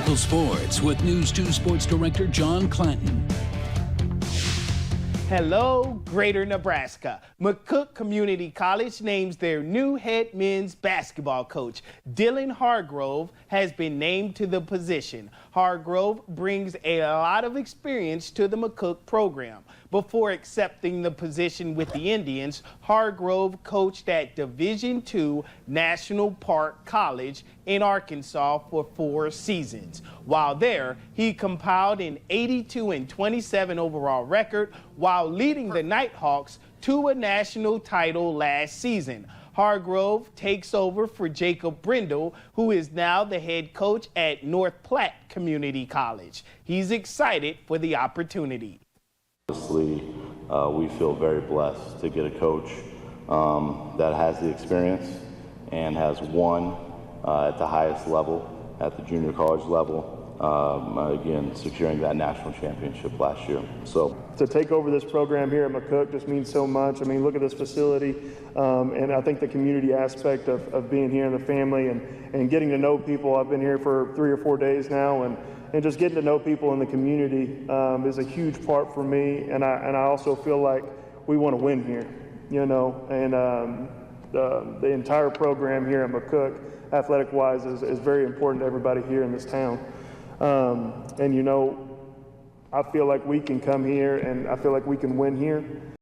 Local sports with News 2 Sports Director John Clanton. Hello, Greater Nebraska. McCook Community College names their new head men's basketball coach. Dillon Hargrove has been named to the position. Hargrove brings a lot of experience to the McCook program. Before accepting the position with the Indians, Hargrove coached at Division II National Park College in Arkansas for 4 seasons. While there, he compiled an 82-27 overall record while leading the Nighthawks to a national title last season. Hargrove takes over for Jacob Brindle, who is now the head coach at North Platte Community College. He's excited for the opportunity. Honestly, we feel very blessed to get a coach that has the experience and has won at the highest level, at the junior college level, again, securing that national championship last year. So to take over this program here at McCook just means so much. I mean, look at this facility, and I think the community aspect of being here and the family and getting to know people. I've been here for 3 or 4 days now, and just getting to know people in the community is a huge part for me. And I also feel like we want to win here, you know, and the entire program here at McCook, athletic-wise, is very important to everybody here in this town. And, you know, I feel like we can come here and I feel like we can win here.